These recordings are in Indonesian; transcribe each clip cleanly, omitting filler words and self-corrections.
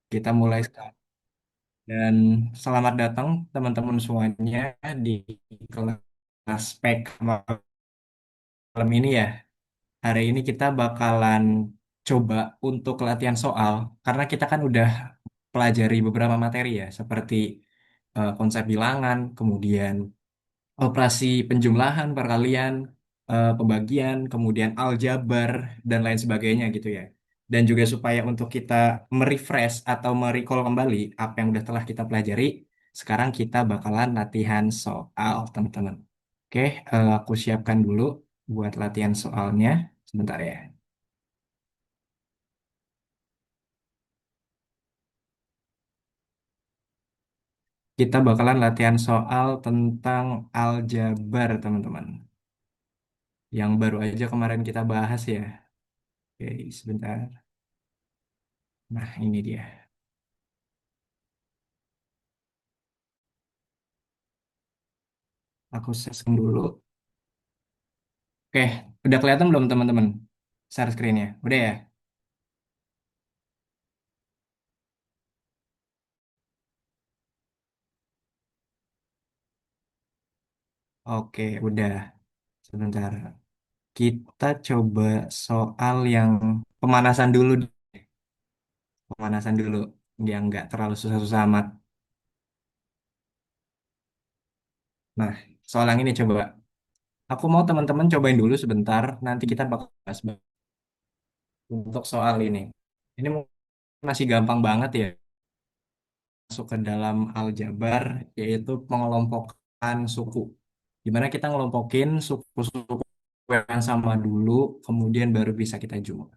Kita mulai sekarang. Dan selamat datang teman-teman semuanya di kelas spek malam ini ya. Hari ini kita bakalan coba untuk latihan soal karena kita kan udah pelajari beberapa materi ya, seperti konsep bilangan, kemudian operasi penjumlahan, perkalian, pembagian, kemudian aljabar, dan lain sebagainya gitu ya. Dan juga supaya untuk kita merefresh atau merecall kembali apa yang udah telah kita pelajari, sekarang kita bakalan latihan soal, teman-teman. Oke, aku siapkan dulu buat latihan soalnya. Sebentar ya. Kita bakalan latihan soal tentang aljabar, teman-teman. Yang baru aja kemarin kita bahas ya. Oke, sebentar. Nah, ini dia. Aku setting dulu. Oke, udah kelihatan belum teman-teman? Share screen-nya. Udah ya? Oke, udah. Sebentar. Kita coba soal yang pemanasan dulu. Pemanasan dulu. Yang nggak terlalu susah-susah amat. Nah, soal yang ini coba. Aku mau teman-teman cobain dulu sebentar. Nanti kita bakal bahas untuk soal ini. Ini masih gampang banget ya. Masuk ke dalam aljabar, yaitu pengelompokan suku. Dimana kita ngelompokin suku-suku yang sama dulu, kemudian baru bisa kita jumlah.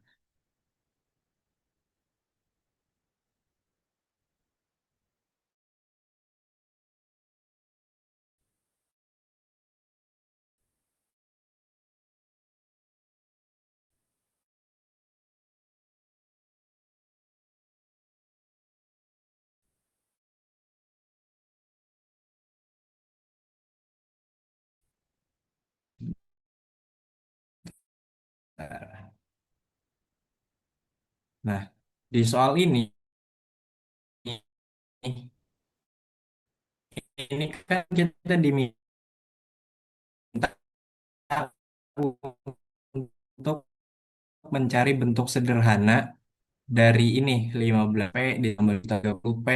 Nah, di soal ini kan kita diminta untuk mencari bentuk sederhana dari ini 15P ditambah 30P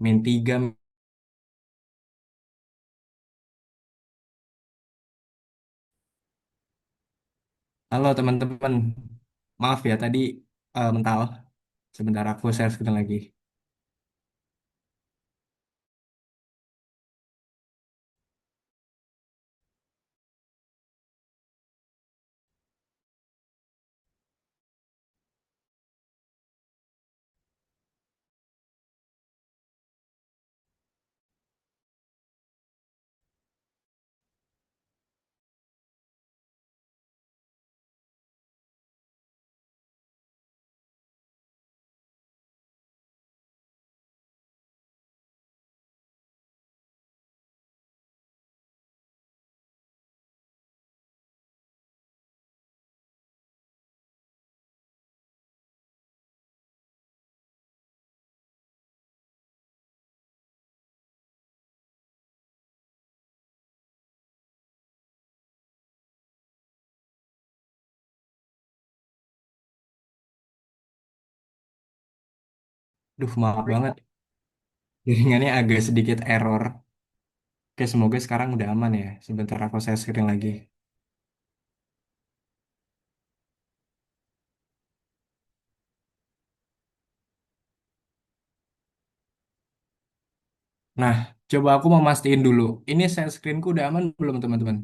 min 3. Halo teman-teman, maaf ya tadi mental. Sebentar aku share screen lagi. Duh, maaf banget. Jaringannya agak sedikit error. Oke, semoga sekarang udah aman ya. Sebentar aku share screen lagi. Nah, coba aku mau mastiin dulu. Ini share screenku udah aman belum, teman-teman?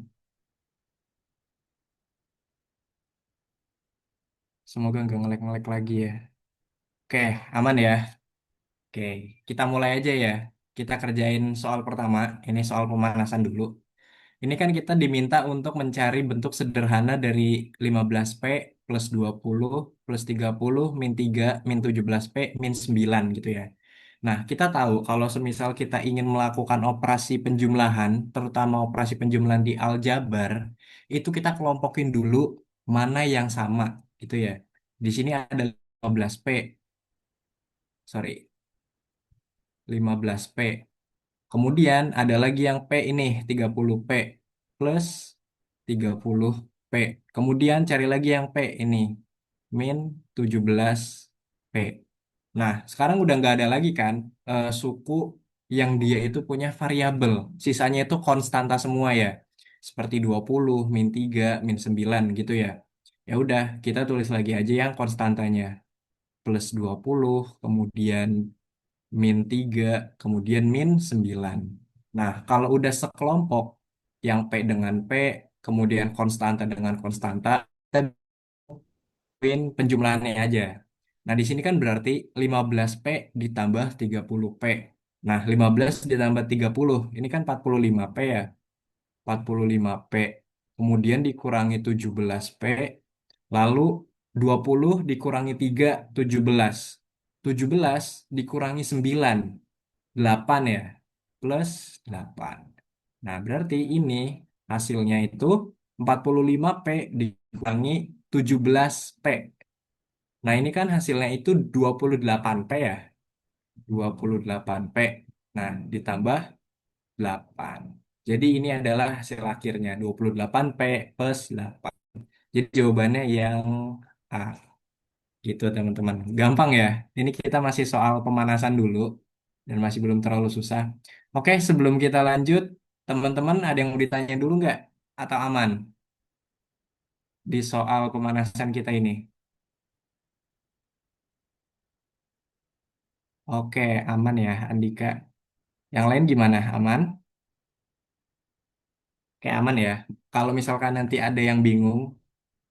Semoga nggak ngelek-ngelek lagi ya. Oke, aman ya. Oke, kita mulai aja ya. Kita kerjain soal pertama. Ini soal pemanasan dulu. Ini kan kita diminta untuk mencari bentuk sederhana dari 15P plus 20 plus 30 min 3 min 17P min 9 gitu ya. Nah, kita tahu kalau semisal kita ingin melakukan operasi penjumlahan, terutama operasi penjumlahan di aljabar, itu kita kelompokin dulu mana yang sama gitu ya. Di sini ada 15P, sorry. 15P. Kemudian ada lagi yang P ini 30P plus 30P. Kemudian cari lagi yang P ini min 17P. Nah, sekarang udah nggak ada lagi kan suku yang dia itu punya variabel. Sisanya itu konstanta semua ya. Seperti 20, min 3, min 9 gitu ya. Ya udah, kita tulis lagi aja yang konstantanya. Plus 20, kemudian min 3, kemudian min 9. Nah, kalau udah sekelompok yang P dengan P, kemudian konstanta dengan konstanta, kita bikin penjumlahannya aja. Nah, di sini kan berarti 15P ditambah 30P. Nah, 15 ditambah 30, ini kan 45P ya. 45P. Kemudian dikurangi 17P. Lalu 20 dikurangi 3, 17. 17 dikurangi 9, 8 ya. Plus 8. Nah, berarti ini hasilnya itu 45P dikurangi 17P. Nah, ini kan hasilnya itu 28P ya. 28P. Nah, ditambah 8. Jadi ini adalah hasil akhirnya 28P plus 8. Jadi jawabannya yang A. Gitu teman-teman. Gampang ya. Ini kita masih soal pemanasan dulu dan masih belum terlalu susah. Oke, sebelum kita lanjut, teman-teman ada yang mau ditanya dulu nggak? Atau aman di soal pemanasan kita ini? Oke, aman ya Andika. Yang lain gimana? Aman? Oke, aman ya. Kalau misalkan nanti ada yang bingung,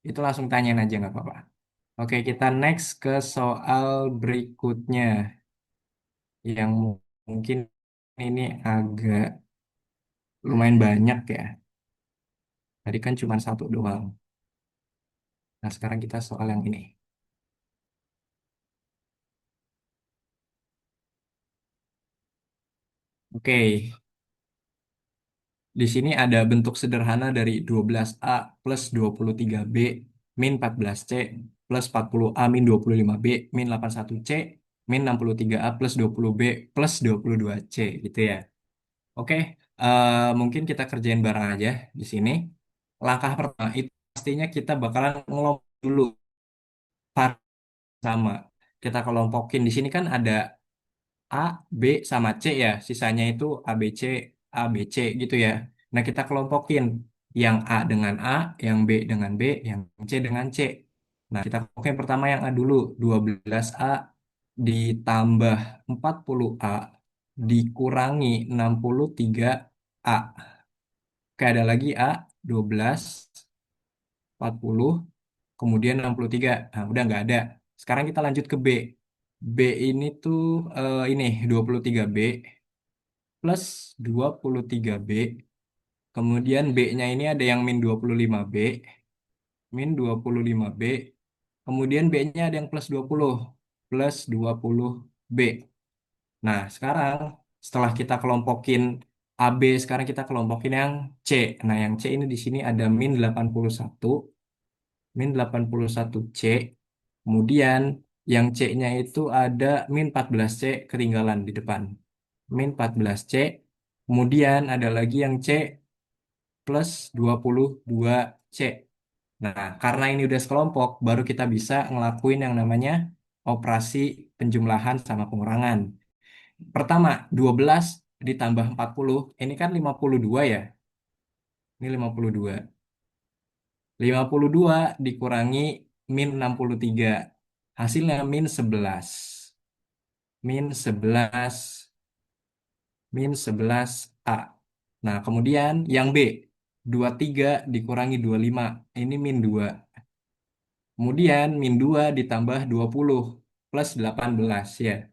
itu langsung tanyain aja nggak apa-apa. Oke, kita next ke soal berikutnya yang mungkin ini agak lumayan banyak ya. Tadi kan cuma satu doang. Nah, sekarang kita soal yang ini. Oke, di sini ada bentuk sederhana dari 12A plus 23B min 14C plus 40A min 25B min 81C min 63A plus 20B plus 22C gitu ya. Oke, mungkin kita kerjain bareng aja di sini. Langkah pertama itu pastinya kita bakalan ngelompok dulu var sama. Kita kelompokin di sini kan ada A, B sama C ya. Sisanya itu A, B, C gitu ya. Nah, kita kelompokin yang A dengan A, yang B dengan B, yang C dengan C. Nah, kita kelompokin pertama yang A dulu. 12A ditambah 40A dikurangi 63A. Oke, ada lagi A, 12, 40, kemudian 63. Nah, udah nggak ada. Sekarang kita lanjut ke B. B ini tuh ini 23B plus 23B. Kemudian B-nya ini ada yang min 25B, min 25B. Kemudian B-nya ada yang plus 20, plus 20B. Nah, sekarang setelah kita kelompokin AB, sekarang kita kelompokin yang C. Nah, yang C ini di sini ada min 81, min 81C. Kemudian yang C-nya itu ada min 14C ketinggalan di depan. Min 14C. Kemudian ada lagi yang C plus 22C. Nah, karena ini udah sekelompok, baru kita bisa ngelakuin yang namanya operasi penjumlahan sama pengurangan. Pertama, 12 ditambah 40, ini kan 52 ya. Ini 52. 52 dikurangi min 63. Hasilnya min 11. Min 11, min 11A. Nah, kemudian yang B, 23 dikurangi 25. Ini min 2. Kemudian min 2 ditambah 20 plus 18 ya.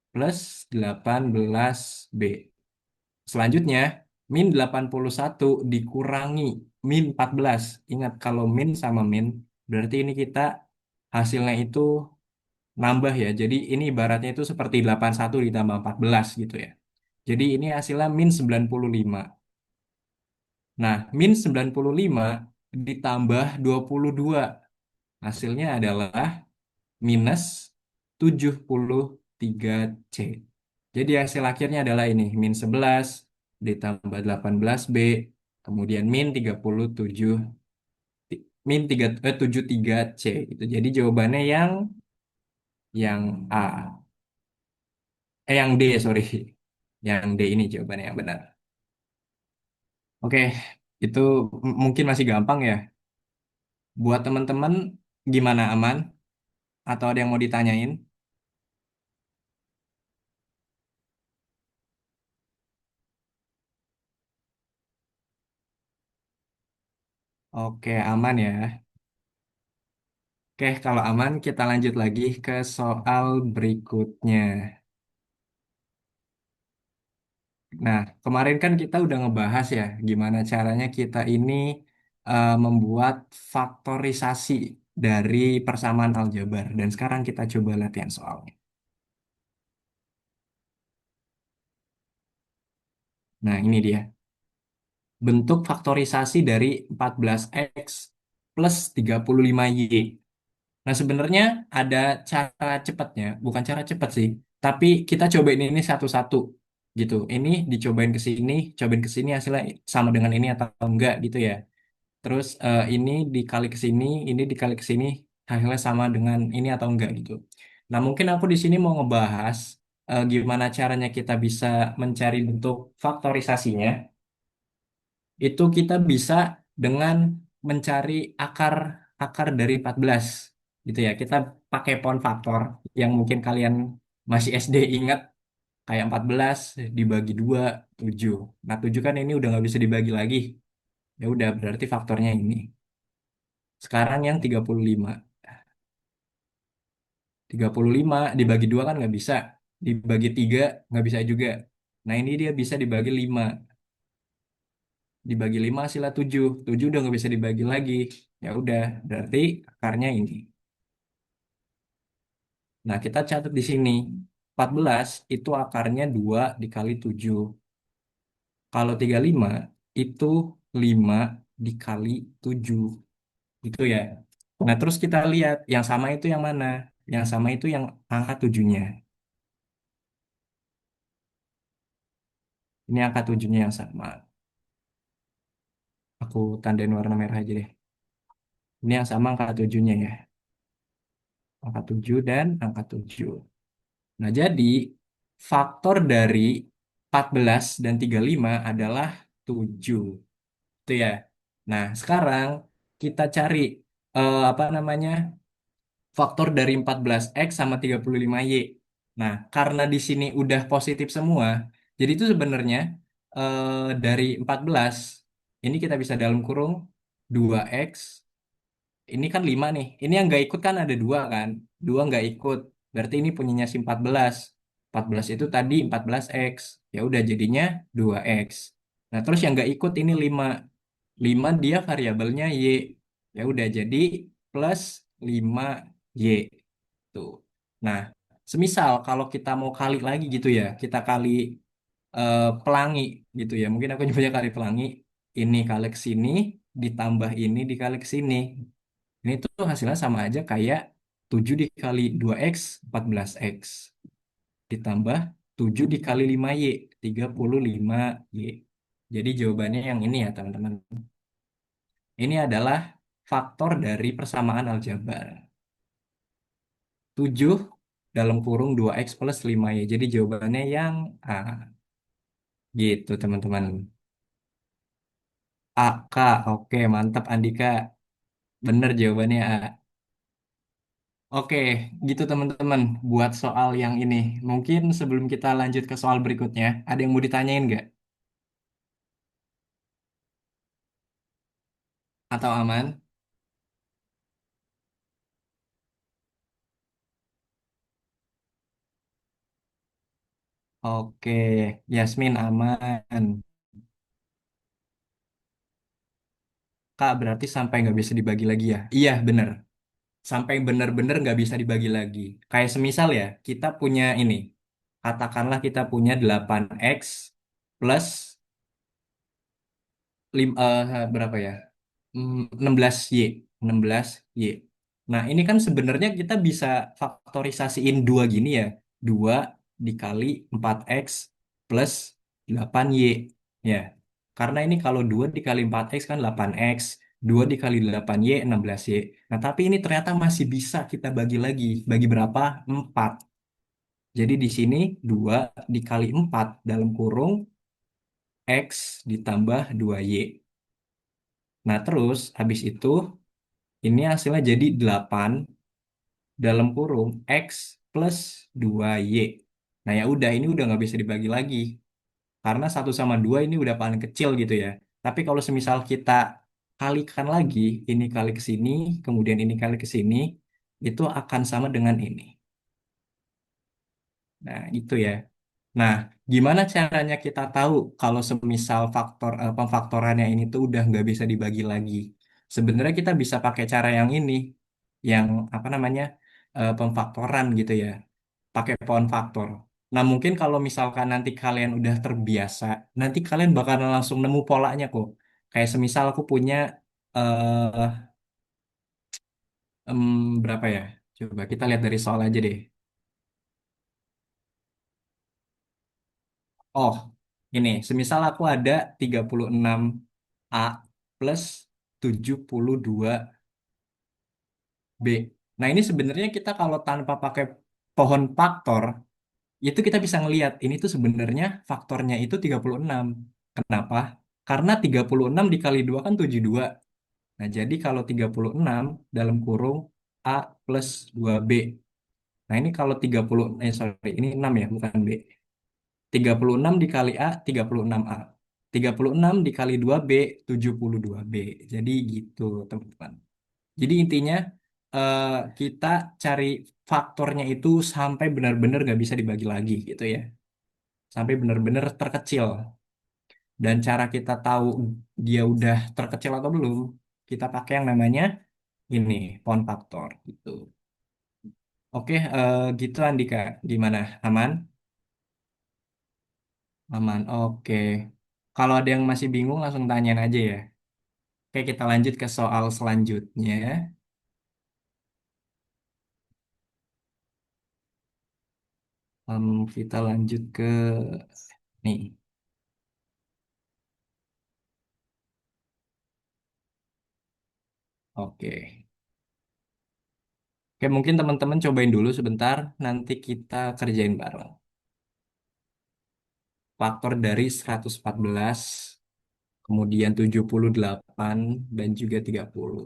Plus 18B. Selanjutnya, min 81 dikurangi min 14. Ingat kalau min sama min, berarti ini kita hasilnya itu nambah ya. Jadi ini ibaratnya itu seperti 81 ditambah 14 gitu ya. Jadi ini hasilnya min 95. Nah, min 95 ditambah 22. Hasilnya adalah minus 73C. Jadi hasil akhirnya adalah ini, min 11 ditambah 18B, kemudian min 37, min 73C. Itu jadi jawabannya yang A. Yang D, sorry. Yang D ini jawabannya yang benar. Oke, itu mungkin masih gampang ya. Buat teman-teman, gimana aman? Atau ada yang mau ditanyain? Oke, aman ya. Oke, kalau aman kita lanjut lagi ke soal berikutnya. Nah, kemarin kan kita udah ngebahas ya gimana caranya kita ini membuat faktorisasi dari persamaan aljabar. Dan sekarang kita coba latihan soalnya. Nah, ini dia. Bentuk faktorisasi dari 14x plus 35y. Nah, sebenarnya ada cara cepatnya, bukan cara cepat sih, tapi kita cobain ini satu-satu gitu. Ini dicobain ke sini, cobain ke sini hasilnya sama dengan ini atau enggak gitu ya. Terus ini dikali ke sini, ini dikali ke sini, hasilnya sama dengan ini atau enggak gitu. Nah, mungkin aku di sini mau ngebahas gimana caranya kita bisa mencari bentuk faktorisasinya. Itu kita bisa dengan mencari akar akar dari 14 gitu ya. Kita pakai pound faktor yang mungkin kalian masih SD ingat kayak 14 dibagi 2 7. Nah, 7 kan ini udah nggak bisa dibagi lagi. Ya udah berarti faktornya ini. Sekarang yang 35. 35 dibagi 2 kan nggak bisa. Dibagi 3 nggak bisa juga. Nah, ini dia bisa dibagi 5. Dibagi 5 hasilnya 7. 7 udah nggak bisa dibagi lagi. Ya udah, berarti akarnya ini. Nah, kita catat di sini. 14 itu akarnya 2 dikali 7. Kalau 35 itu 5 dikali 7. Gitu ya. Nah, terus kita lihat yang sama itu yang mana? Yang sama itu yang angka 7-nya. Ini angka 7-nya yang sama. Aku tandain warna merah aja deh. Ini yang sama angka 7-nya ya. Angka 7 dan angka 7. Nah, jadi faktor dari 14 dan 35 adalah 7. Itu ya. Nah, sekarang kita cari apa namanya? Faktor dari 14x sama 35y. Nah, karena di sini udah positif semua, jadi itu sebenarnya dari 14 ini kita bisa dalam kurung 2x. Ini kan 5 nih. Ini yang nggak ikut kan ada 2 kan. 2 nggak ikut. Berarti ini punyanya si 14. 14 itu tadi 14x. Ya udah jadinya 2x. Nah, terus yang nggak ikut ini 5. 5 dia variabelnya y. Ya udah jadi plus 5y. Tuh. Nah, semisal kalau kita mau kali lagi gitu ya, kita kali pelangi gitu ya. Mungkin aku nyebutnya kali pelangi. Ini kali ke sini, ditambah ini dikali ke sini. Ini tuh hasilnya sama aja kayak 7 dikali 2x, 14x. Ditambah 7 dikali 5y, 35y. Jadi jawabannya yang ini ya teman-teman. Ini adalah faktor dari persamaan aljabar. 7 dalam kurung 2x plus 5y. Jadi jawabannya yang A. Gitu teman-teman. A, K. Oke, mantap Andika. Bener jawabannya A. Oke, gitu teman-teman. Buat soal yang ini, mungkin sebelum kita lanjut ke soal berikutnya, ada yang mau ditanyain nggak? Atau aman? Oke, Yasmin aman. Kak, berarti sampai nggak bisa dibagi lagi ya? Iya, bener. Sampai bener-bener nggak bisa dibagi lagi. Kayak semisal ya, kita punya ini. Katakanlah kita punya 8x plus berapa ya? 16y. 16y. Nah, ini kan sebenarnya kita bisa faktorisasiin dua gini ya. 2 dikali 4X plus 8Y. Ya, karena ini kalau 2 dikali 4X kan 8X, 2 dikali 8Y 16Y. Nah, tapi ini ternyata masih bisa kita bagi lagi. Bagi berapa? 4. Jadi di sini 2 dikali 4 dalam kurung X ditambah 2Y. Nah, terus habis itu ini hasilnya jadi 8 dalam kurung X plus 2Y. Nah, ya udah ini udah nggak bisa dibagi lagi. Karena 1 sama 2 ini udah paling kecil gitu ya. Tapi kalau semisal kita kalikan lagi, ini kali ke sini, kemudian ini kali ke sini, itu akan sama dengan ini. Nah, itu ya. Nah, gimana caranya kita tahu kalau semisal pemfaktorannya ini tuh udah nggak bisa dibagi lagi? Sebenarnya kita bisa pakai cara yang ini, yang apa namanya pemfaktoran gitu ya, pakai pohon faktor. Nah, mungkin kalau misalkan nanti kalian udah terbiasa, nanti kalian bakalan langsung nemu polanya kok. Kayak semisal aku punya eh berapa ya? Coba kita lihat dari soal aja deh. Oh, ini, semisal aku ada 36A plus 72B. Nah, ini sebenarnya kita kalau tanpa pakai pohon faktor, itu kita bisa ngelihat ini tuh sebenarnya faktornya itu 36. Kenapa? Karena 36 dikali 2 kan 72. Nah, jadi kalau 36 dalam kurung A plus 2B. Nah, ini kalau 30, sorry, ini 6 ya, bukan B. 36 dikali A, 36A. 36 dikali 2B, 72B. Jadi gitu, teman-teman. Jadi intinya eh, kita cari faktornya itu sampai benar-benar nggak bisa dibagi lagi gitu ya. Sampai benar-benar terkecil. Dan cara kita tahu dia udah terkecil atau belum, kita pakai yang namanya ini, pohon faktor gitu. Oke, gitu Andika. Gimana? Aman? Aman. Oke. Kalau ada yang masih bingung, langsung tanyain aja ya. Oke, kita lanjut ke soal selanjutnya. Kita lanjut ke nih. Oke. Oke, mungkin teman-teman cobain dulu sebentar. Nanti kita kerjain bareng. Faktor dari 114, kemudian 78, dan juga 30.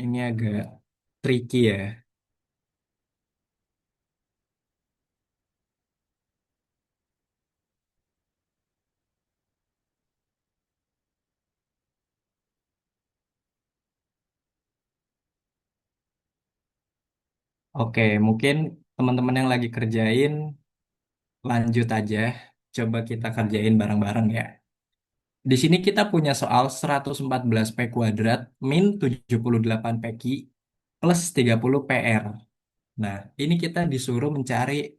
Ini agak tricky ya. Oke, mungkin teman-teman yang lagi kerjain, lanjut aja. Coba kita kerjain bareng-bareng ya. Di sini kita punya soal 114 P kuadrat min 78 PQ plus 30 PR. Nah, ini kita disuruh mencari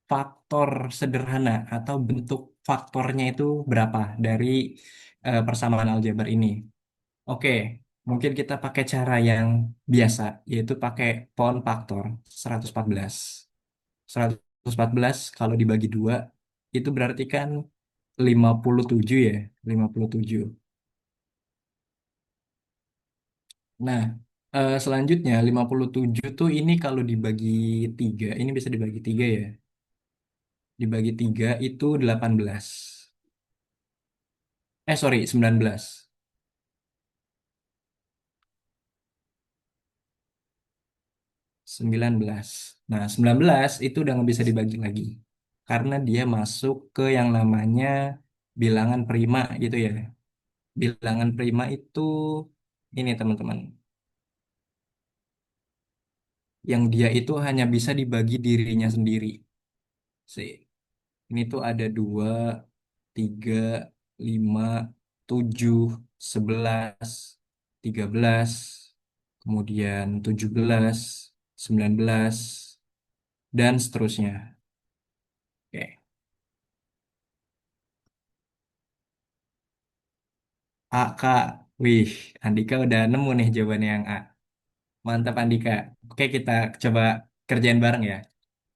faktor sederhana atau bentuk faktornya itu berapa dari persamaan aljabar ini. Oke, mungkin kita pakai cara yang biasa, yaitu pakai pohon faktor 114. 114 kalau dibagi dua, itu berarti kan 57 ya, 57. Nah, selanjutnya 57 tuh ini kalau dibagi 3, ini bisa dibagi 3 ya. Dibagi 3 itu 18. Sorry, 19. 19. Nah, 19 itu udah nggak bisa dibagi lagi. Karena dia masuk ke yang namanya bilangan prima gitu ya. Bilangan prima itu ini teman-teman. Yang dia itu hanya bisa dibagi dirinya sendiri. Sih. Ini tuh ada 2, 3, 5, 7, 11, 13, kemudian 17, 19, dan seterusnya. Oke. A, Kak. Wih, Andika udah nemu nih jawabannya yang A. Mantap Andika. Oke, kita coba kerjain bareng ya.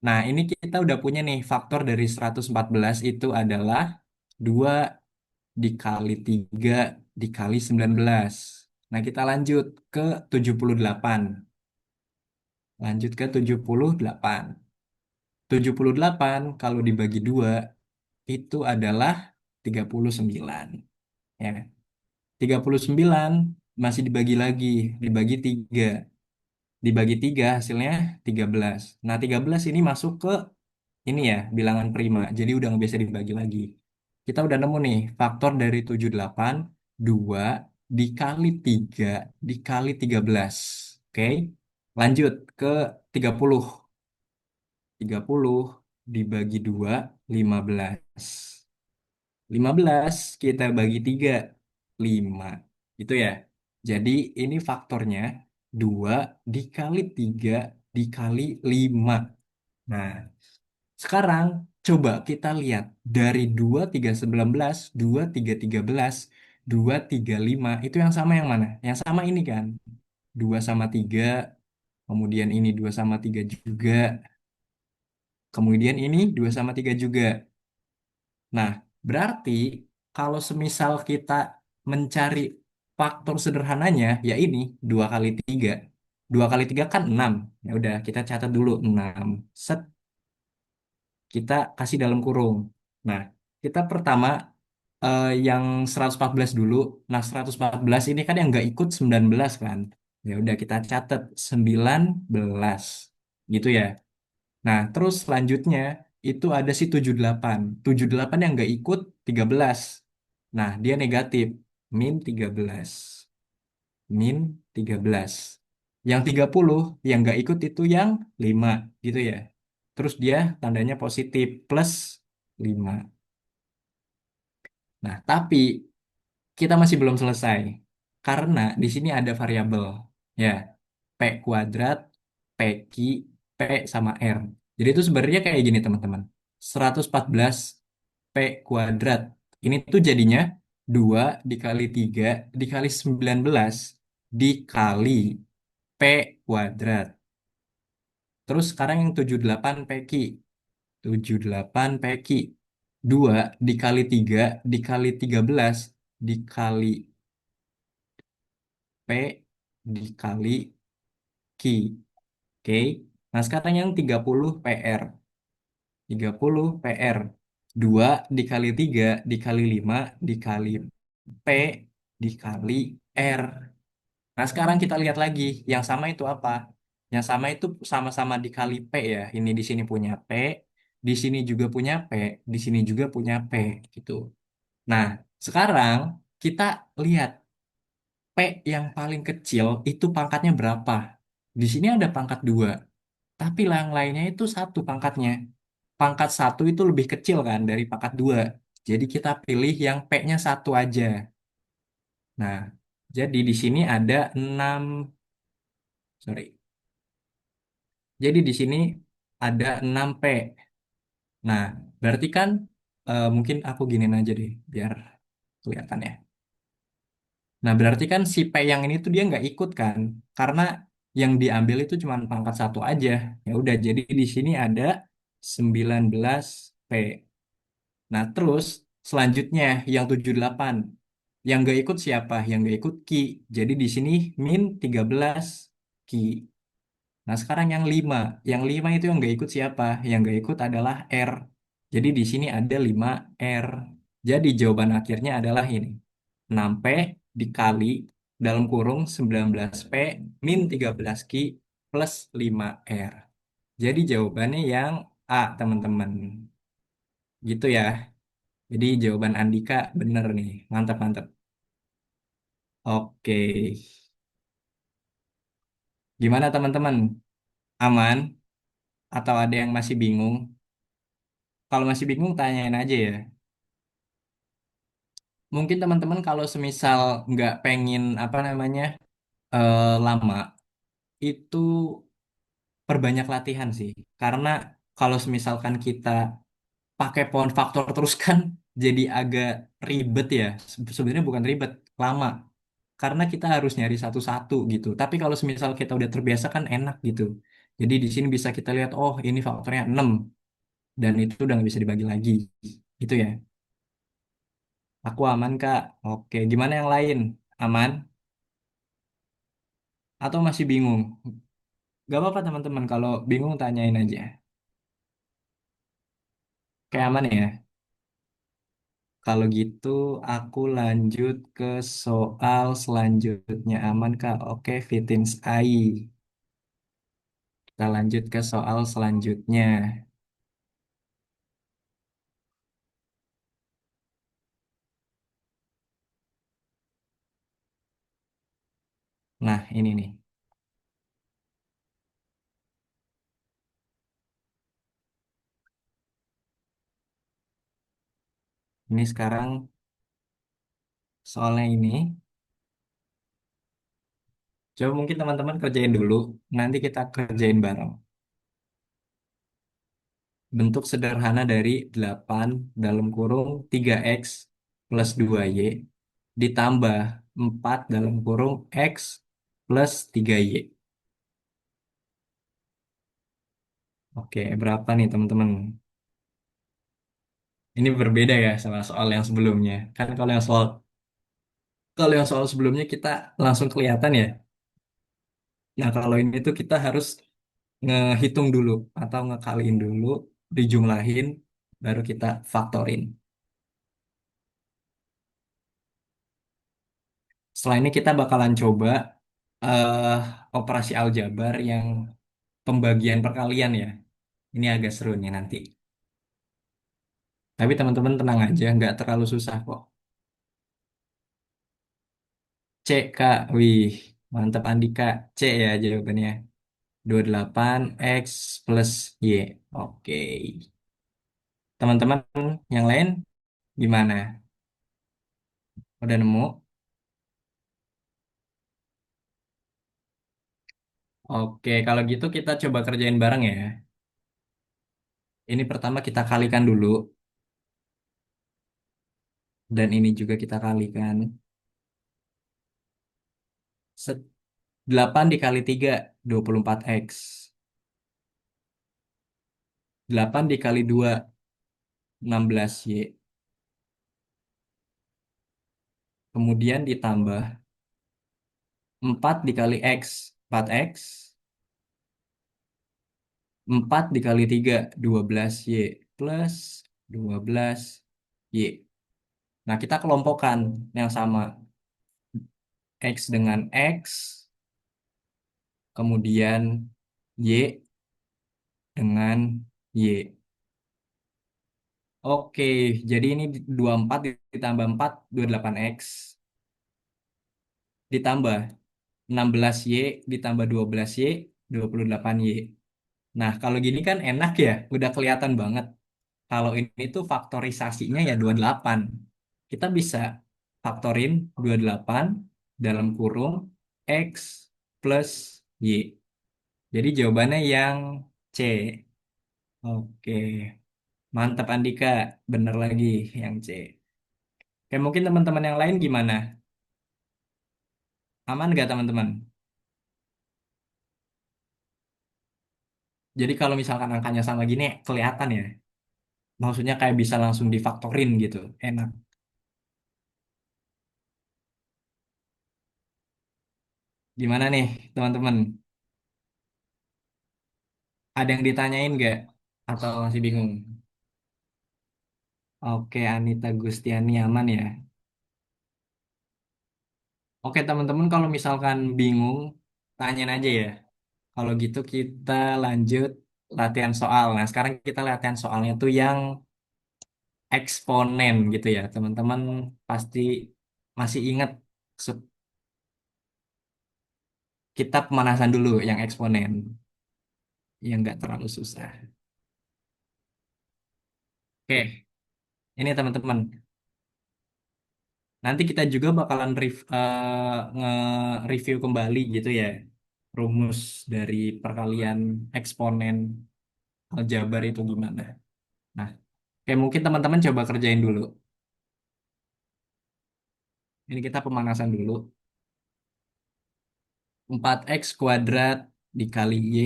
Nah, ini kita udah punya nih faktor dari 114 itu adalah 2 dikali 3 dikali 19. Nah, kita lanjut ke 78. Lanjut ke 78. 78 kalau dibagi 2 itu adalah 39. Ya, 39 masih dibagi lagi, dibagi 3. Dibagi 3 hasilnya 13. Nah, 13 ini masuk ke ini ya, bilangan prima. Jadi udah nggak bisa dibagi lagi. Kita udah nemu nih, faktor dari 78, 2 dikali 3 dikali 13. Oke, lanjut ke 30. 30 dibagi 2, 15. 15 kita bagi 3, 5. Gitu ya. Jadi ini faktornya 2 dikali 3 dikali 5. Nah, sekarang coba kita lihat dari 23 19, 23 13, 2 3 5 itu yang sama yang mana? Yang sama ini kan. 2 sama 3, kemudian ini 2 sama 3 juga, kemudian ini 2 sama 3 juga. Nah, berarti kalau semisal kita mencari faktor sederhananya, ya ini 2 kali 3. 2 kali 3 kan 6. Ya udah, kita catat dulu 6. Set, kita kasih dalam kurung. Nah, kita pertama yang 114 dulu. Nah, 114 ini kan yang nggak ikut 19 kan. Ya udah kita catat 19. Gitu ya. Nah, terus selanjutnya itu ada si 78. 78 yang nggak ikut 13. Nah, dia negatif. Min 13. Min 13. Yang 30 yang nggak ikut itu yang 5. Gitu ya. Terus dia tandanya positif. Plus 5. Nah, tapi kita masih belum selesai. Karena di sini ada variabel. Ya, P kuadrat, PQ, P sama R. Jadi itu sebenarnya kayak gini teman-teman. 114 P kuadrat. Ini tuh jadinya 2 dikali 3 dikali 19 dikali P kuadrat. Terus sekarang yang 78 PQ. 78 PQ. 2 dikali 3 dikali 13 dikali P dikali Q. Oke. Nah, sekarang yang 30 PR. 30 PR. 2 dikali 3 dikali 5 dikali P dikali R. Nah, sekarang kita lihat lagi. Yang sama itu apa? Yang sama itu sama-sama dikali P ya. Ini di sini punya P, di sini juga punya P, di sini juga punya P gitu. Nah, sekarang kita lihat P yang paling kecil itu pangkatnya berapa? Di sini ada pangkat 2, tapi yang lainnya itu satu pangkatnya. Pangkat satu itu lebih kecil kan dari pangkat 2. Jadi kita pilih yang P-nya satu aja. Nah, jadi di sini ada 6, sorry. Jadi di sini ada 6 P. Nah, berarti kan mungkin aku giniin aja deh biar kelihatan ya. Nah, berarti kan si P yang ini tuh dia nggak ikut kan, karena yang diambil itu cuma pangkat satu aja. Ya udah, jadi di sini ada 19 P. Nah, terus selanjutnya yang 78. Yang nggak ikut siapa? Yang nggak ikut Ki. Jadi di sini min 13 Ki. Nah, sekarang yang 5. Yang 5 itu yang nggak ikut siapa? Yang nggak ikut adalah R. Jadi di sini ada 5R. Jadi jawaban akhirnya adalah ini. 6P dikali dalam kurung 19P min 13Q plus 5R. Jadi jawabannya yang A, teman-teman. Gitu ya. Jadi jawaban Andika bener nih. Mantap, mantap. Oke. Gimana teman-teman? Aman? Atau ada yang masih bingung? Kalau masih bingung, tanyain aja ya. Mungkin teman-teman kalau semisal nggak pengen apa namanya lama, itu perbanyak latihan sih. Karena kalau semisalkan kita pakai pohon faktor terus kan jadi agak ribet ya. Sebenarnya bukan ribet, lama karena kita harus nyari satu-satu gitu. Tapi kalau semisal kita udah terbiasa kan enak gitu. Jadi di sini bisa kita lihat, oh ini faktornya 6 dan itu udah nggak bisa dibagi lagi. Gitu ya. Aku aman Kak. Oke, gimana yang lain? Aman? Atau masih bingung? Gak apa-apa teman-teman, kalau bingung tanyain aja. Kayak aman ya? Kalau gitu aku lanjut ke soal selanjutnya. Aman Kak? Oke, Fitins AI. Kita lanjut ke soal selanjutnya. Nah, ini nih. Ini sekarang soalnya ini. Coba mungkin teman-teman kerjain dulu. Nanti kita kerjain bareng. Bentuk sederhana dari 8 dalam kurung 3x plus 2y ditambah 4 dalam kurung x plus 3y. Oke, berapa nih teman-teman? Ini berbeda ya sama soal yang sebelumnya. Kan kalau yang soal sebelumnya kita langsung kelihatan ya. Nah, kalau ini tuh kita harus ngehitung dulu atau ngekaliin dulu, dijumlahin, baru kita faktorin. Setelah ini kita bakalan coba eh operasi aljabar yang pembagian perkalian ya. Ini agak seru nih nanti. Tapi teman-teman tenang aja, nggak terlalu susah kok. C, Kak. Wih, mantap Andika. C ya jawabannya. 28 X plus Y. Oke. Teman-teman yang lain gimana? Udah nemu? Oke, kalau gitu kita coba kerjain bareng ya. Ini pertama kita kalikan dulu. Dan ini juga kita kalikan. 8 dikali 3, 24x. 8 dikali 2, 16y. Kemudian ditambah 4 dikali x, 4x. 4 dikali 3, 12y. Plus 12y. Nah, kita kelompokkan yang sama. X dengan x. Kemudian y dengan y. Oke, jadi ini 24 ditambah 4, 28x. Ditambah 16y ditambah 12y, 28y. Nah, kalau gini kan enak ya, udah kelihatan banget. Kalau ini tuh faktorisasinya ya 28. Kita bisa faktorin 28 dalam kurung x plus y. Jadi jawabannya yang C. Oke, mantap Andika. Bener lagi yang C. Oke, mungkin teman-teman yang lain gimana? Aman nggak teman-teman? Jadi kalau misalkan angkanya sama gini, kelihatan ya. Maksudnya kayak bisa langsung difaktorin gitu. Enak. Gimana nih teman-teman? Ada yang ditanyain nggak? Atau masih bingung? Oke, Anita Gustiani aman ya. Oke teman-teman, kalau misalkan bingung, tanyain aja ya. Kalau gitu kita lanjut latihan soal. Nah, sekarang kita latihan soalnya tuh yang eksponen gitu ya. Teman-teman pasti masih ingat kita pemanasan dulu yang eksponen. Yang nggak terlalu susah. Oke, ini teman-teman. Nanti kita juga bakalan nge-review kembali gitu ya. Rumus dari perkalian eksponen aljabar itu gimana. Nah, oke mungkin teman-teman coba kerjain dulu. Ini kita pemanasan dulu. 4x kuadrat dikali Y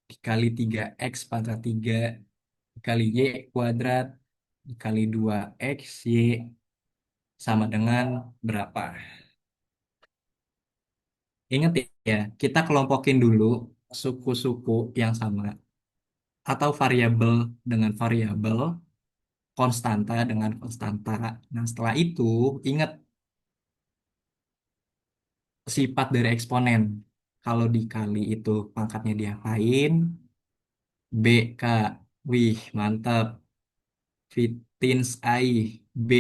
dikali 3x pangkat 3 dikali Y kuadrat dikali 2x Y sama dengan berapa? Ingat ya, kita kelompokin dulu suku-suku yang sama atau variabel dengan variabel, konstanta dengan konstanta. Nah, setelah itu ingat sifat dari eksponen. Kalau dikali itu pangkatnya diapain? BK. Wih, mantap. Fitins AI. B.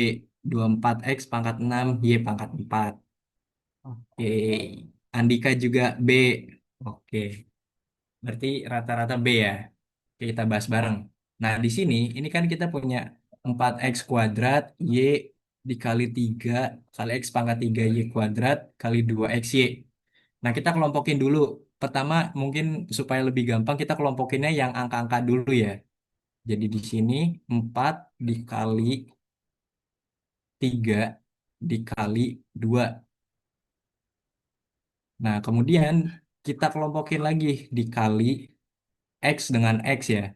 24X pangkat 6 Y pangkat 4. Oke. Andika juga B. Oke. Berarti rata-rata B ya. Oke, kita bahas bareng. Nah, di sini ini kan kita punya 4x kuadrat Y dikali 3 kali X pangkat 3 Y kuadrat kali 2XY. Nah, kita kelompokin dulu. Pertama, mungkin supaya lebih gampang, kita kelompokinnya yang angka-angka dulu ya. Jadi di sini 4 dikali 3 dikali 2. Nah, kemudian kita kelompokin lagi dikali X dengan X ya.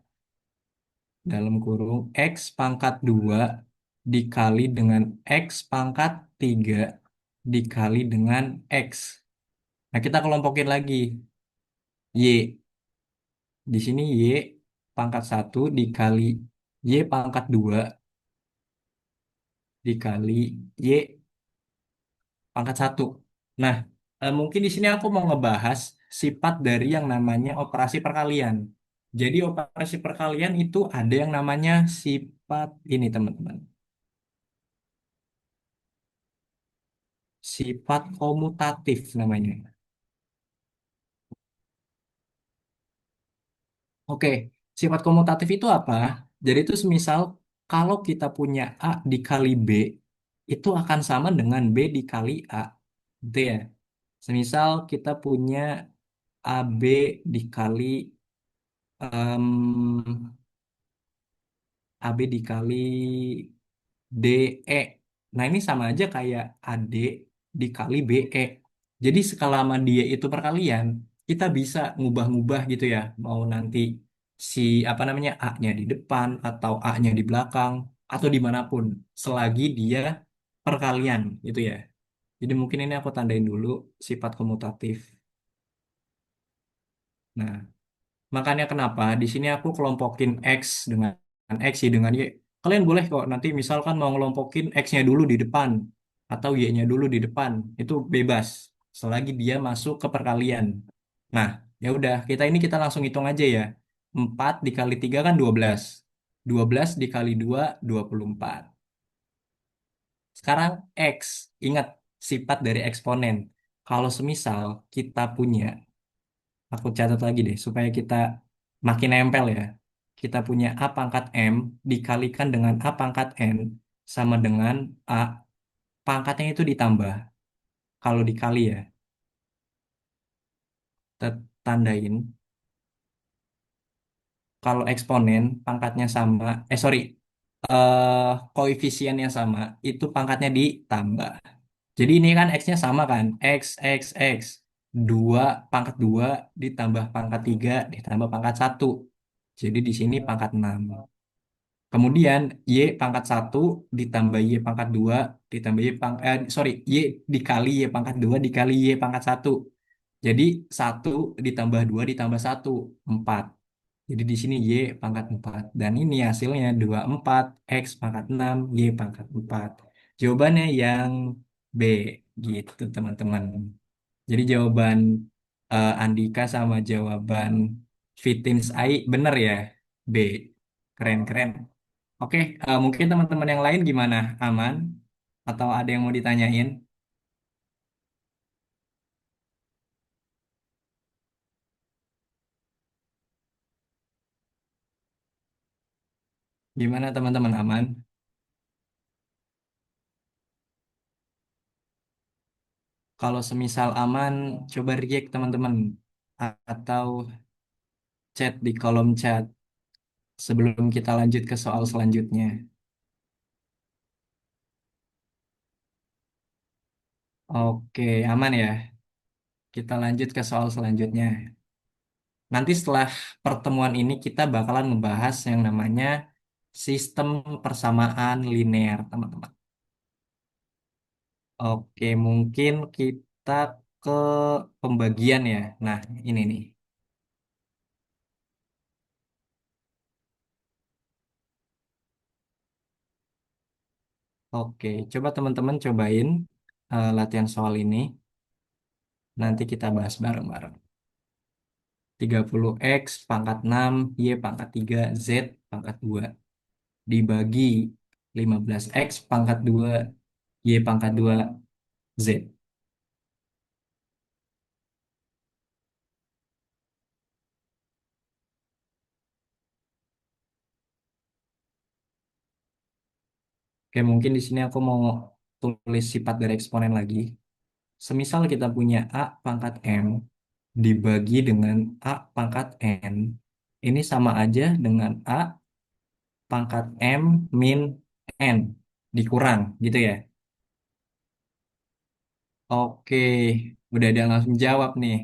Dalam kurung X pangkat 2 dikali dengan X pangkat 3 dikali dengan X. Nah, kita kelompokin lagi. Y. Di sini Y pangkat 1 dikali Y pangkat 2 dikali Y pangkat 1. Nah, mungkin di sini aku mau ngebahas sifat dari yang namanya operasi perkalian. Jadi operasi perkalian itu ada yang namanya sifat ini teman-teman. Sifat komutatif namanya. Oke, sifat komutatif itu apa? Jadi itu semisal kalau kita punya A dikali B, itu akan sama dengan B dikali A. Gitu ya. Semisal kita punya AB dikali em, AB dikali DE. Nah, ini sama aja kayak AD dikali BE. Jadi selama dia itu perkalian, kita bisa ngubah-ngubah gitu ya. Mau nanti si apa namanya A-nya di depan atau A-nya di belakang atau dimanapun selagi dia perkalian gitu ya. Jadi mungkin ini aku tandain dulu sifat komutatif. Nah, makanya kenapa di sini aku kelompokin X dengan X Y dengan Y. Kalian boleh kok nanti misalkan mau ngelompokin X-nya dulu di depan atau Y-nya dulu di depan. Itu bebas selagi dia masuk ke perkalian. Nah, ya udah kita langsung hitung aja ya. 4 dikali 3 kan 12. 12 dikali 2 24. Sekarang X. Ingat sifat dari eksponen. Kalau semisal kita punya, aku catat lagi deh supaya kita makin nempel ya. Kita punya A pangkat M dikalikan dengan A pangkat N sama dengan A pangkatnya itu ditambah. Kalau dikali ya, tandain. Kalau eksponen pangkatnya sama, sorry, koefisiennya sama, itu pangkatnya ditambah. Jadi ini kan X-nya sama kan, X. 2 pangkat 2 ditambah pangkat 3 ditambah pangkat 1. Jadi di sini pangkat 6. Kemudian Y pangkat 1 ditambah Y pangkat 2 ditambah sorry, Y dikali Y pangkat 2 dikali Y pangkat 1. Jadi 1 ditambah 2 ditambah 1 4. Jadi di sini Y pangkat 4. Dan ini hasilnya 24 X pangkat 6 Y pangkat 4. Jawabannya yang B gitu teman-teman. Jadi jawaban Andika sama jawaban Fitins AI bener ya? B. Keren-keren. Oke, mungkin teman-teman yang lain gimana? Aman? Atau ada yang mau ditanyain? Gimana teman-teman aman? Kalau semisal aman, coba react teman-teman. Atau chat di kolom chat sebelum kita lanjut ke soal selanjutnya. Oke, aman ya. Kita lanjut ke soal selanjutnya. Nanti setelah pertemuan ini kita bakalan ngebahas yang namanya sistem persamaan linear, teman-teman. Oke, mungkin kita ke pembagian ya. Nah, ini nih. Oke, coba teman-teman cobain latihan soal ini. Nanti kita bahas bareng-bareng. 30x pangkat 6 Y pangkat 3 Z pangkat 2 dibagi 15x pangkat 2 Y pangkat 2 Z. Oke, mungkin di sini aku mau tulis sifat dari eksponen lagi. Semisal kita punya A pangkat M dibagi dengan A pangkat N. Ini sama aja dengan A pangkat M min N dikurang gitu ya. Oke, udah ada yang langsung jawab nih.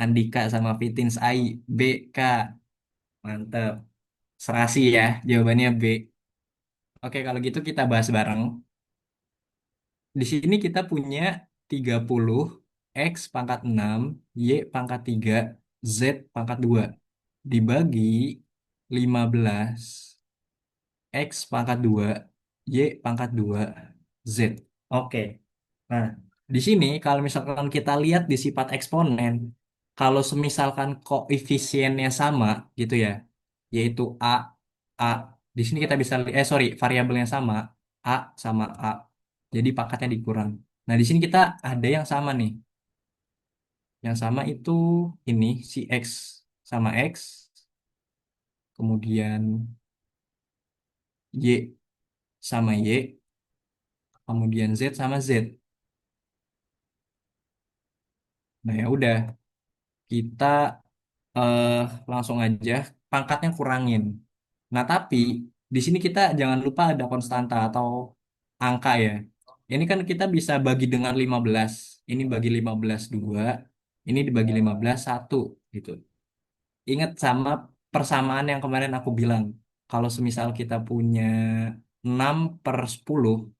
Andika sama Fitins AI B K. Mantep. Serasi ya, jawabannya B. Oke, kalau gitu kita bahas bareng. Di sini kita punya 30 X pangkat 6 Y pangkat 3 Z pangkat 2 dibagi 15 X pangkat 2 Y pangkat 2 Z. Oke. Nah, di sini kalau misalkan kita lihat di sifat eksponen, kalau semisalkan koefisiennya sama gitu ya, yaitu A, di sini kita bisa sorry, variabelnya sama, A sama A. Jadi pangkatnya dikurang. Nah, di sini kita ada yang sama nih. Yang sama itu ini si X sama X, kemudian Y sama Y, kemudian Z sama Z. Nah, ya udah, kita eh, langsung aja pangkatnya kurangin. Nah, tapi di sini kita jangan lupa ada konstanta atau angka ya. Ini kan kita bisa bagi dengan 15. Ini bagi 15 2, ini dibagi 15 1 gitu. Ingat sama persamaan yang kemarin aku bilang. Kalau semisal kita punya 6 per 10,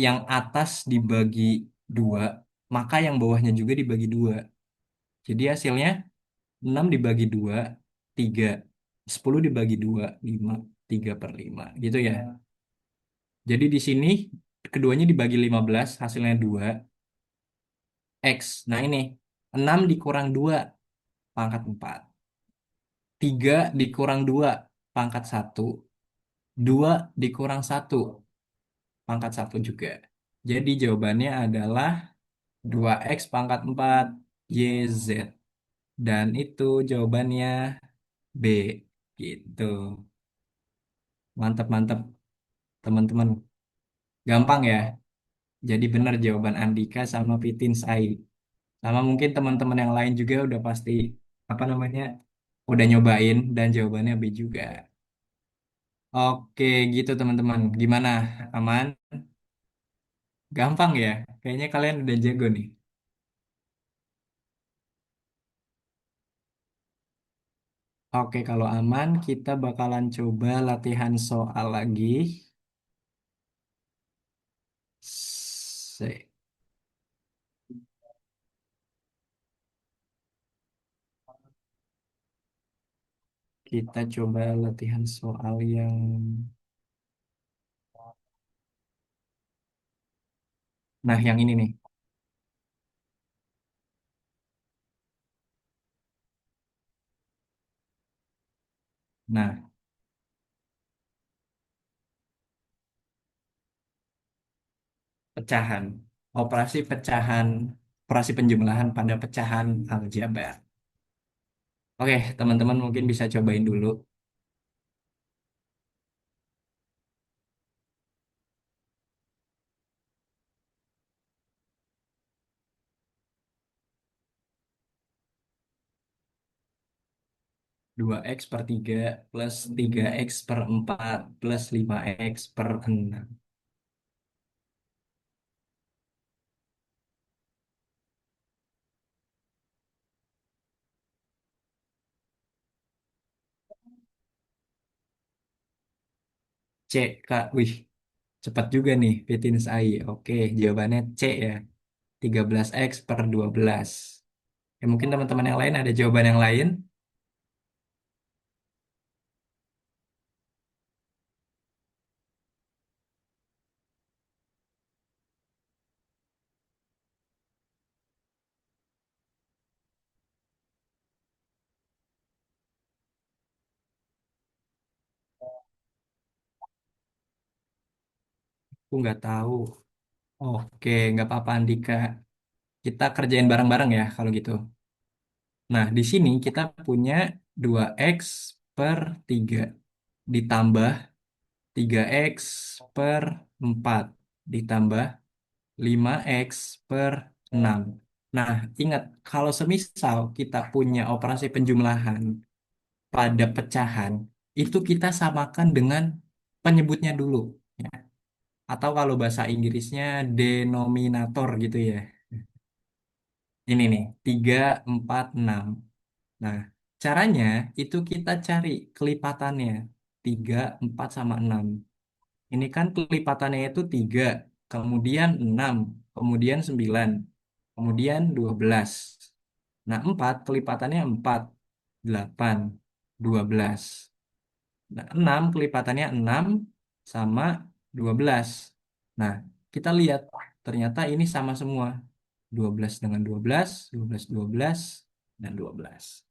yang atas dibagi 2, maka yang bawahnya juga dibagi 2. Jadi hasilnya 6 dibagi 2 3, 10 dibagi 2 5, 3 per 5 gitu ya. Jadi di sini keduanya dibagi 15 hasilnya 2 X. Nah ini 6 dikurang 2 pangkat 4, 3 dikurang 2 pangkat 1, 2 dikurang 1 pangkat 1 juga. Jadi jawabannya adalah 2X pangkat 4 YZ. Dan itu jawabannya B gitu. Mantap-mantap teman-teman. Gampang ya. Jadi benar jawaban Andika sama Pitin Sai. Sama mungkin teman-teman yang lain juga udah pasti apa namanya udah nyobain dan jawabannya B juga. Oke gitu teman-teman. Gimana? Aman? Gampang ya? Kayaknya kalian udah jago nih. Oke kalau aman kita bakalan coba latihan soal lagi. Kita coba latihan soal yang nah yang ini nih. Nah, pecahan. Operasi pecahan, operasi penjumlahan pada pecahan aljabar. Oke, teman-teman mungkin bisa cobain dulu. 2x per 3 plus 3x per 4 plus 5x per 6. C, Kak. Wih, cepat juga nih, Fittins AI. Oke, jawabannya C ya. 13x/12. Ya, mungkin teman-teman yang lain ada jawaban yang lain. Aku nggak tahu. Oke, nggak apa-apa Andika. Kita kerjain bareng-bareng ya kalau gitu. Nah, di sini kita punya 2x per 3 ditambah 3x per 4 ditambah 5x per 6. Nah, ingat kalau semisal kita punya operasi penjumlahan pada pecahan, itu kita samakan dengan penyebutnya dulu. Ya. Atau kalau bahasa Inggrisnya denominator gitu ya. Ini nih, 3, 4, 6. Nah, caranya itu kita cari kelipatannya. 3, 4, sama 6. Ini kan kelipatannya itu 3, kemudian 6, kemudian 9, kemudian 12. Nah, 4 kelipatannya 4, 8, 12. Nah, 6 kelipatannya 6 sama 12. Nah, kita lihat ternyata ini sama semua. 12 dengan 12, 12, 12, dan 12.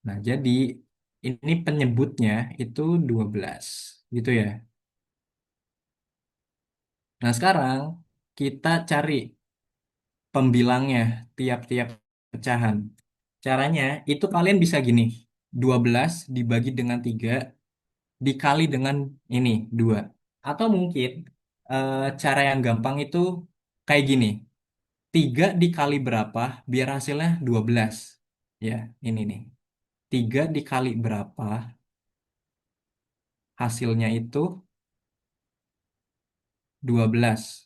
Nah, jadi ini penyebutnya itu 12. Gitu ya. Nah, sekarang kita cari pembilangnya tiap-tiap pecahan. Caranya itu kalian bisa gini. 12 dibagi dengan 3 dikali dengan ini 2. Atau mungkin cara yang gampang itu kayak gini. 3 dikali berapa biar hasilnya 12. Ya, ini nih. 3 dikali berapa hasilnya itu 12.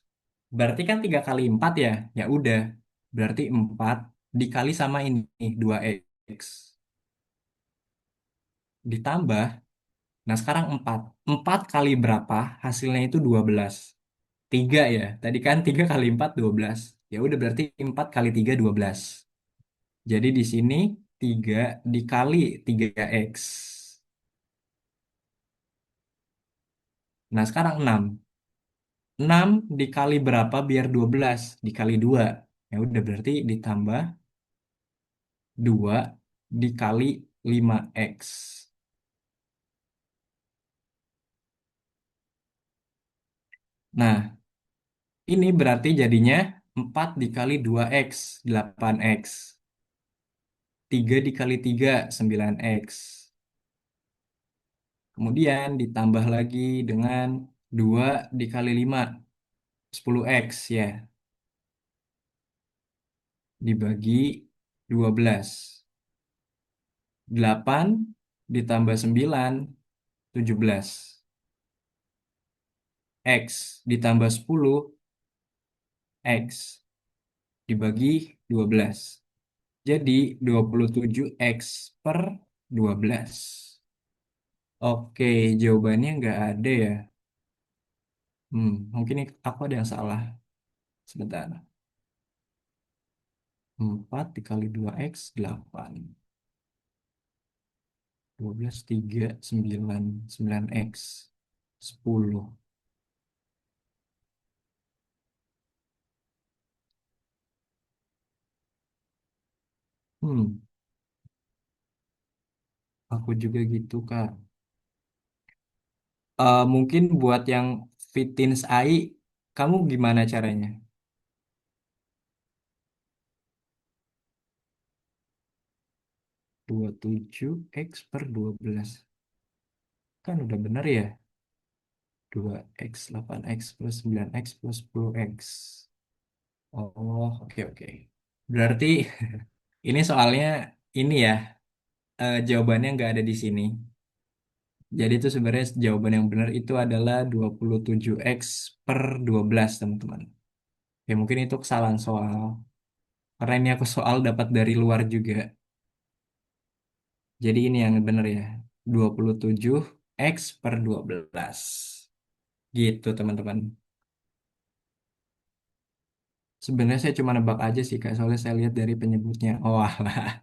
Berarti kan 3 kali 4 ya. Ya udah. Berarti 4 dikali sama ini 2x. Ditambah. Nah sekarang 4. 4 kali berapa hasilnya itu 12. 3 ya. Tadi kan 3 kali 4 12. Ya udah berarti 4 kali 3 12. Jadi di sini 3 dikali 3x. Nah sekarang 6. 6 dikali berapa biar 12? Dikali 2. Ya udah berarti ditambah 2 dikali 5x. Nah, ini berarti jadinya 4 dikali 2x, 8x. 3 dikali 3, 9x. Kemudian ditambah lagi dengan 2 dikali 5, 10x ya. Dibagi 12. 8 ditambah 9, 17. X ditambah 10, X dibagi 12. Jadi 27x per 12. Oke, jawabannya nggak ada ya. Mungkin aku ada yang salah. Sebentar. 4 dikali 2x, 8. 12, 3, 9. 9x. 10. Hmm, aku juga gitu, Kak. Mungkin buat yang Fitins AI, kamu gimana caranya? 27x/12. Kan udah bener ya? 2x, 8x plus 9x plus 10x. Oh, oke oke. Berarti ini soalnya ini ya, jawabannya nggak ada di sini. Jadi itu sebenarnya jawaban yang benar itu adalah 27x per 12, teman-teman. Ya mungkin itu kesalahan soal. Karena ini aku soal dapat dari luar juga. Jadi ini yang benar ya. 27x per 12. Gitu teman-teman. Sebenarnya saya cuma nebak aja sih Kak, soalnya saya lihat dari penyebutnya. Oh alah,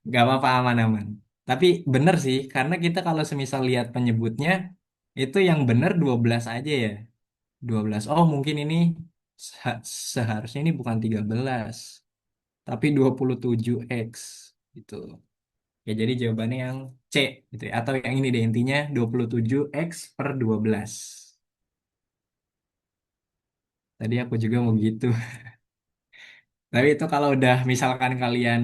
nggak apa-apa aman-aman. Tapi bener sih, karena kita kalau semisal lihat penyebutnya, itu yang bener 12 aja ya. 12. Oh mungkin ini seharusnya ini bukan 13 tapi 27x gitu. Ya jadi jawabannya yang C gitu ya. Atau yang ini deh intinya 27x per 12. Tadi aku juga mau gitu. Tapi itu kalau udah misalkan kalian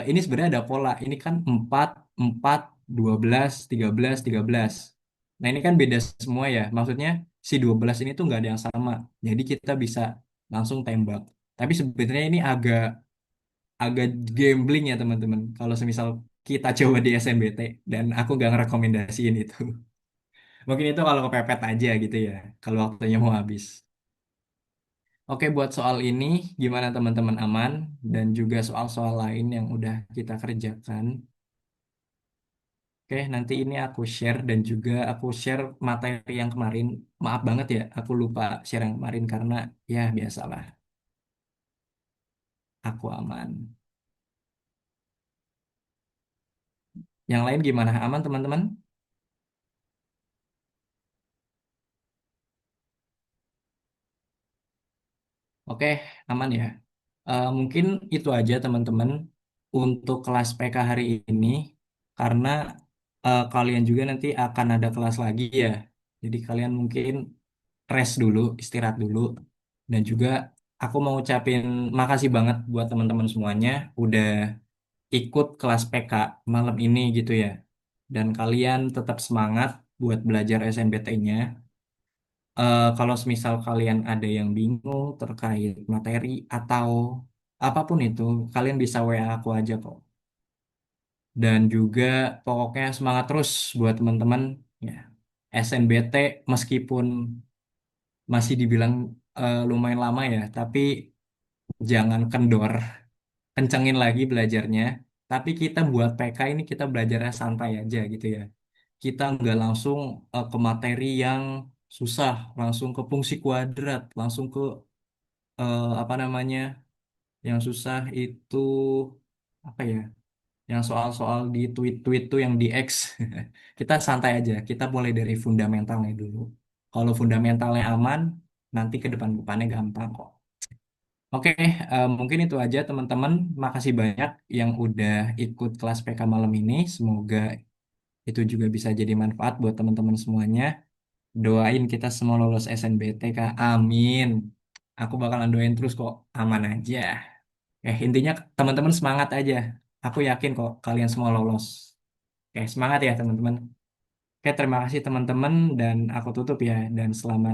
ini sebenarnya ada pola. Ini kan 4 4 12 13 13. Nah, ini kan beda semua ya. Maksudnya si 12 ini tuh nggak ada yang sama. Jadi kita bisa langsung tembak. Tapi sebenarnya ini agak agak gambling ya teman-teman. Kalau semisal kita coba di SNBT dan aku nggak ngerekomendasiin itu. Mungkin itu kalau kepepet aja gitu ya. Kalau waktunya mau habis. Oke, buat soal ini gimana teman-teman aman dan juga soal-soal lain yang udah kita kerjakan. Oke, nanti ini aku share dan juga aku share materi yang kemarin. Maaf banget ya, aku lupa share yang kemarin karena ya biasalah, aku aman. Yang lain gimana? Aman teman-teman? Oke, aman ya. Mungkin itu aja teman-teman untuk kelas PK hari ini karena kalian juga nanti akan ada kelas lagi ya. Jadi kalian mungkin rest dulu, istirahat dulu. Dan juga aku mau ucapin makasih banget buat teman-teman semuanya udah ikut kelas PK malam ini gitu ya. Dan kalian tetap semangat buat belajar SNBT-nya. Kalau semisal kalian ada yang bingung terkait materi atau apapun itu, kalian bisa WA aku aja kok. Dan juga pokoknya semangat terus buat teman-teman ya. SNBT meskipun masih dibilang lumayan lama ya, tapi jangan kendor, kencengin lagi belajarnya. Tapi kita buat PK ini kita belajarnya santai aja gitu ya. Kita nggak langsung ke materi yang susah, langsung ke fungsi kuadrat, langsung ke apa namanya yang susah itu apa ya? Yang soal-soal di tweet-tweet tuh yang di X. Kita santai aja, kita mulai dari fundamentalnya dulu. Kalau fundamentalnya aman, nanti ke depan-depannya gampang kok. Oke, mungkin itu aja teman-teman. Makasih banyak yang udah ikut kelas PK malam ini. Semoga itu juga bisa jadi manfaat buat teman-teman semuanya. Doain kita semua lolos SNBT, Kak. Amin. Aku bakalan doain terus kok. Aman aja. Intinya teman-teman semangat aja. Aku yakin kok kalian semua lolos. Semangat ya teman-teman. Oke, terima kasih teman-teman dan aku tutup ya dan selamat